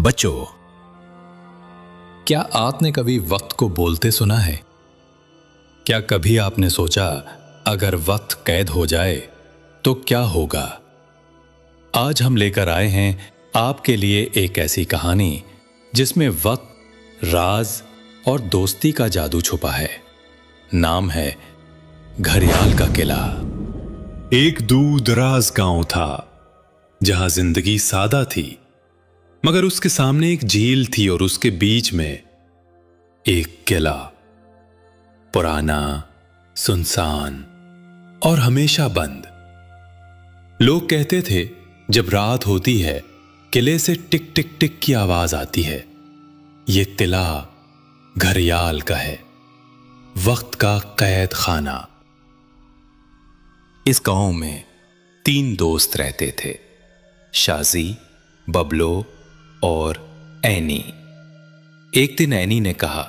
बच्चों, क्या आपने कभी वक्त को बोलते सुना है? क्या कभी आपने सोचा अगर वक्त कैद हो जाए तो क्या होगा? आज हम लेकर आए हैं आपके लिए एक ऐसी कहानी जिसमें वक्त, राज और दोस्ती का जादू छुपा है। नाम है घड़ियाल का किला। एक दूर दराज गांव था जहां जिंदगी सादा थी, मगर उसके सामने एक झील थी और उसके बीच में एक किला, पुराना, सुनसान और हमेशा बंद। लोग कहते थे जब रात होती है किले से टिक टिक टिक की आवाज आती है। ये किला घड़ियाल का है, वक्त का कैद खाना। इस गांव में 3 दोस्त रहते थे, शाजी, बबलो और एनी। एक दिन एनी ने कहा,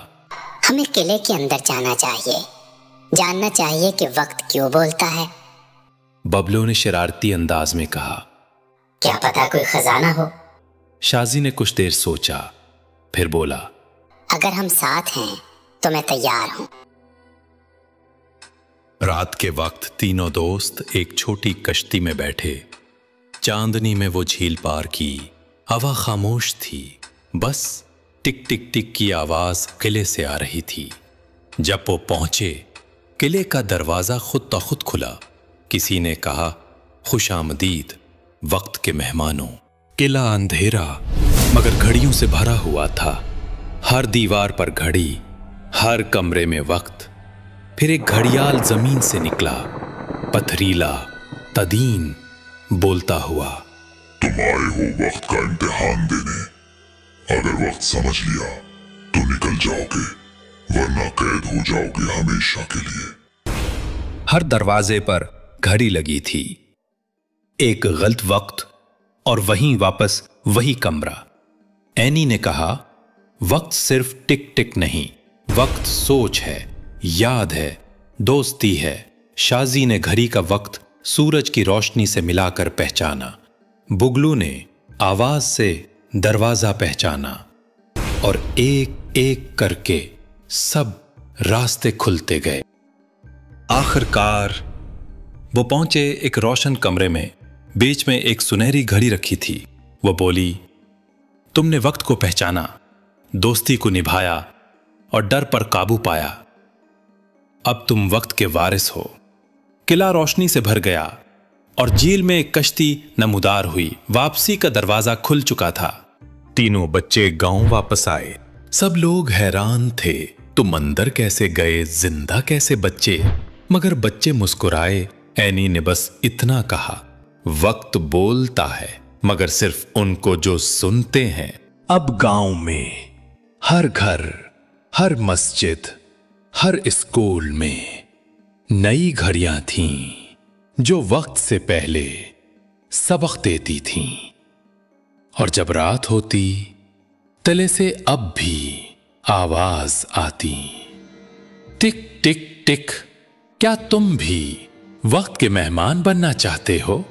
हमें किले के अंदर जाना चाहिए, जानना चाहिए कि वक्त क्यों बोलता है। बबलो ने शरारती अंदाज में कहा, क्या पता कोई खजाना हो। शाजी ने कुछ देर सोचा, फिर बोला, अगर हम साथ हैं तो मैं तैयार हूं। रात के वक्त तीनों दोस्त एक छोटी कश्ती में बैठे। चांदनी में वो झील पार की। हवा खामोश थी, बस टिक टिक टिक की आवाज किले से आ रही थी। जब वो पहुंचे, किले का दरवाजा खुद ब खुद खुला। किसी ने कहा, खुशामदीद वक्त के मेहमानों। किला अंधेरा मगर घड़ियों से भरा हुआ था। हर दीवार पर घड़ी, हर कमरे में वक्त। फिर एक घड़ियाल जमीन से निकला, पथरीला, तदीन, बोलता हुआ, तुम आए हो वक्त का इम्तिहान देने। अगर वक्त समझ लिया तो निकल जाओगे, वरना कैद हो जाओगे हमेशा के लिए। हर दरवाजे पर घड़ी लगी थी। एक गलत वक्त और वहीं वापस वही कमरा। एनी ने कहा, वक्त सिर्फ टिक टिक नहीं, वक्त सोच है, याद है, दोस्ती है। शाजी ने घड़ी का वक्त सूरज की रोशनी से मिलाकर पहचाना। बुगलू ने आवाज से दरवाजा पहचाना और एक एक करके सब रास्ते खुलते गए। आखिरकार वो पहुंचे एक रोशन कमरे में। बीच में एक सुनहरी घड़ी रखी थी। वो बोली, तुमने वक्त को पहचाना, दोस्ती को निभाया और डर पर काबू पाया। अब तुम वक्त के वारिस हो। किला रोशनी से भर गया और झील में एक कश्ती नमूदार हुई। वापसी का दरवाजा खुल चुका था। तीनों बच्चे गांव वापस आए। सब लोग हैरान थे, तुम अंदर कैसे गए, जिंदा कैसे बच्चे? मगर बच्चे मुस्कुराए। एनी ने बस इतना कहा, वक्त बोलता है मगर सिर्फ उनको जो सुनते हैं। अब गांव में हर घर, हर मस्जिद, हर स्कूल में नई घड़ियां थीं जो वक्त से पहले सबक देती थीं। और जब रात होती, तले से अब भी आवाज आती, टिक टिक टिक। क्या तुम भी वक्त के मेहमान बनना चाहते हो?